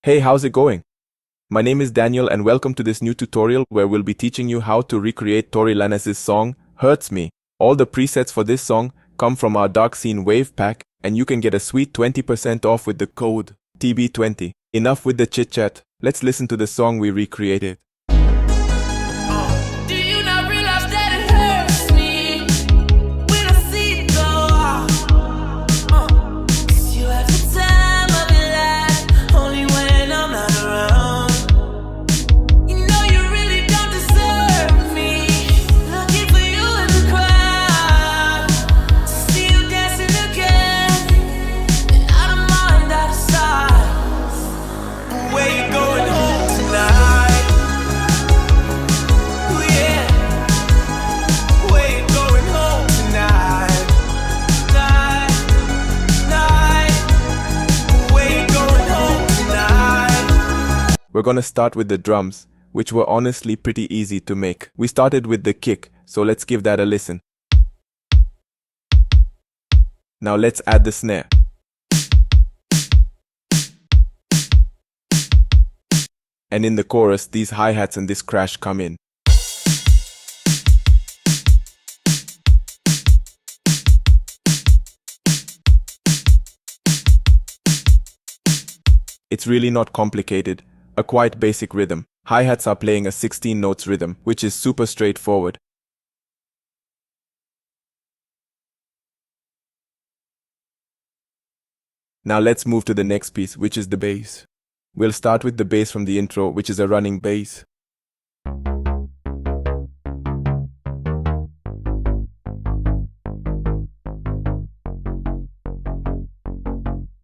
Hey, how's it going? My name is Daniel and welcome to this new tutorial where we'll be teaching you how to recreate Tory Lanez's song, Hurts Me. All the presets for this song come from our Dark Scene Wave pack and you can get a sweet 20% off with the code TB20. Enough with the chit chat, let's listen to the song we recreated. We're gonna start with the drums, which were honestly pretty easy to make. We started with the kick, so let's give that a listen. Now let's add the snare. And in the chorus, these hi-hats and this crash come in. It's really not complicated. A quite basic rhythm. Hi-hats are playing a 16 notes rhythm, which is super straightforward. Now let's move to the next piece, which is the bass. We'll start with the bass from the intro, which is a running bass.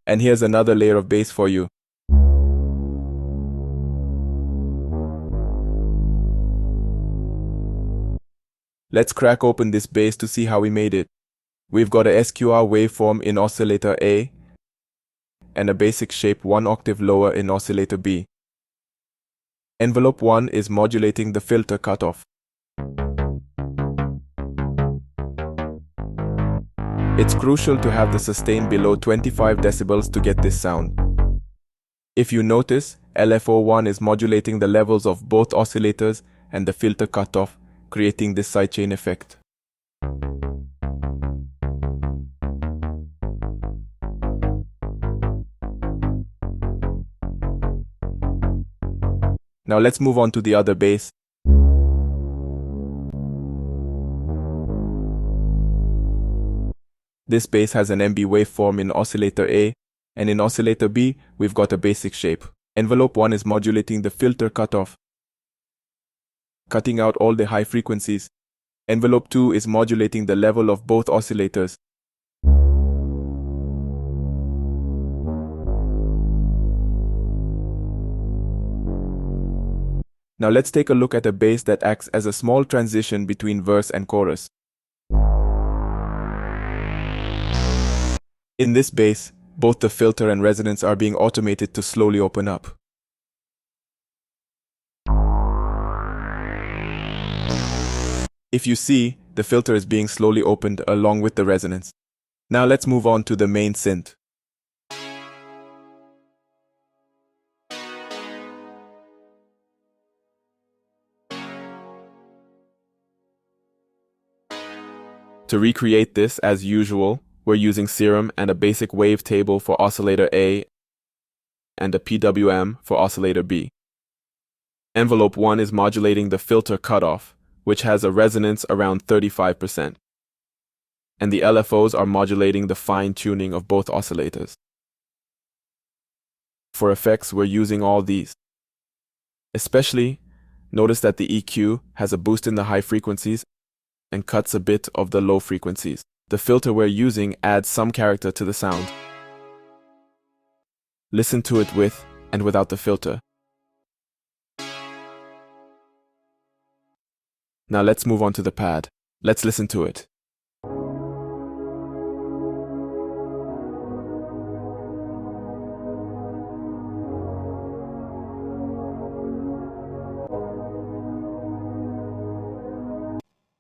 And here's another layer of bass for you. Let's crack open this bass to see how we made it. We've got a SQR waveform in oscillator A and a basic shape 1 octave lower in oscillator B. Envelope 1 is modulating the filter cutoff. It's crucial to have the sustain below 25 decibels to get this sound. If you notice, LFO1 is modulating the levels of both oscillators and the filter cutoff, creating this sidechain effect. Now let's move on to the other bass. This bass has an MB waveform in oscillator A, and in oscillator B, we've got a basic shape. Envelope 1 is modulating the filter cutoff, cutting out all the high frequencies. Envelope 2 is modulating the level of both oscillators. Now let's take a look at a bass that acts as a small transition between verse and chorus. In this bass, both the filter and resonance are being automated to slowly open up. If you see, the filter is being slowly opened along with the resonance. Now let's move on to the main synth. To recreate this, as usual, we're using Serum and a basic wave table for oscillator A and a PWM for oscillator B. Envelope 1 is modulating the filter cutoff, which has a resonance around 35%. And the LFOs are modulating the fine-tuning of both oscillators. For effects, we're using all these. Especially, notice that the EQ has a boost in the high frequencies and cuts a bit of the low frequencies. The filter we're using adds some character to the sound. Listen to it with and without the filter. Now let's move on to the pad. Let's listen to it.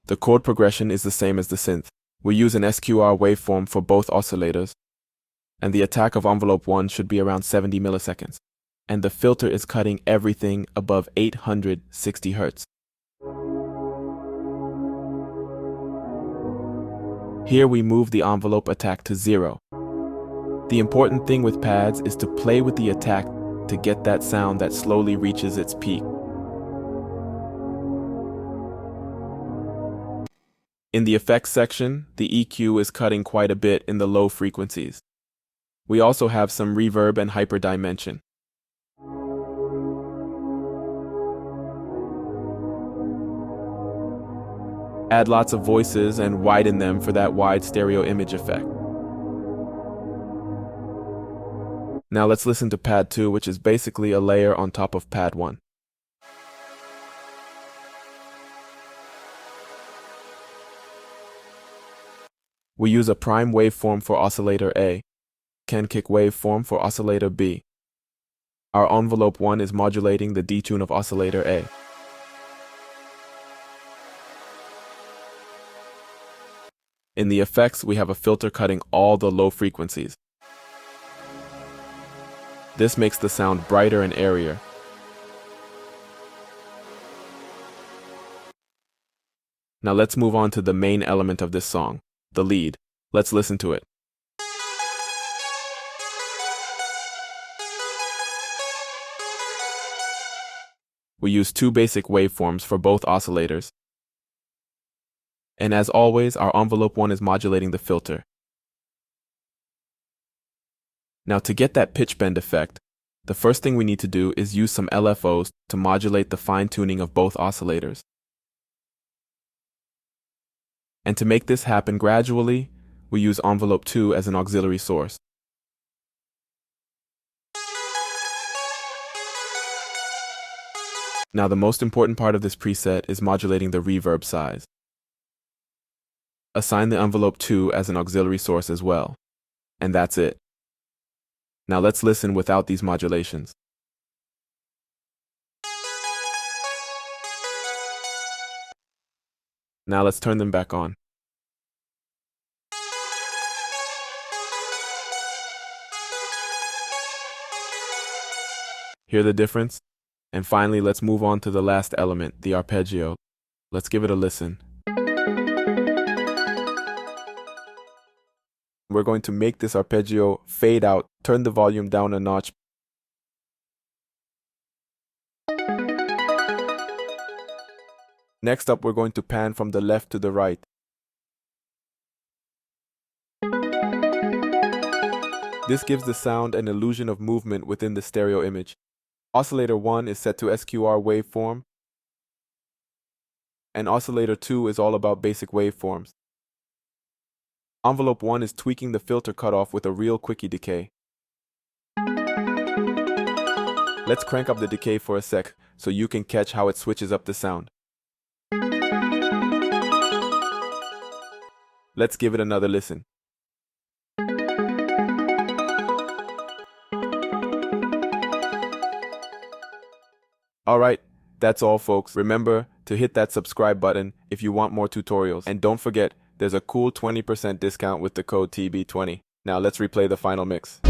The chord progression is the same as the synth. We use an SQR waveform for both oscillators, and the attack of envelope 1 should be around 70 milliseconds. and the filter is cutting everything above 860 Hz. Here we move the envelope attack to 0. The important thing with pads is to play with the attack to get that sound that slowly reaches its peak. In the effects section, the EQ is cutting quite a bit in the low frequencies. We also have some reverb and hyperdimension. Add lots of voices and widen them for that wide stereo image effect. Now let's listen to pad 2, which is basically a layer on top of pad 1. We use a prime waveform for oscillator A, can kick waveform for oscillator B. Our envelope 1 is modulating the detune of oscillator A. In the effects, we have a filter cutting all the low frequencies. This makes the sound brighter and airier. Now let's move on to the main element of this song, the lead. Let's listen to it. We use two basic waveforms for both oscillators. And as always, our envelope 1 is modulating the filter. Now to get that pitch bend effect, the first thing we need to do is use some LFOs to modulate the fine-tuning of both oscillators. And to make this happen gradually, we use envelope 2 as an auxiliary source. Now the most important part of this preset is modulating the reverb size. Assign the envelope 2 as an auxiliary source as well. And that's it. Now let's listen without these modulations. Now let's turn them back on. Hear the difference? And finally, let's move on to the last element, the arpeggio. Let's give it a listen. We're going to make this arpeggio fade out, turn the volume down a notch. Next up, we're going to pan from the left to the right. This gives the sound an illusion of movement within the stereo image. Oscillator 1 is set to SQR waveform, and oscillator 2 is all about basic waveforms. Envelope 1 is tweaking the filter cutoff with a real quickie decay. Let's crank up the decay for a sec so you can catch how it switches up the sound. Let's give it another listen. Alright, that's all folks. Remember to hit that subscribe button if you want more tutorials. And don't forget, there's a cool 20% discount with the code TB20. Now let's replay the final mix.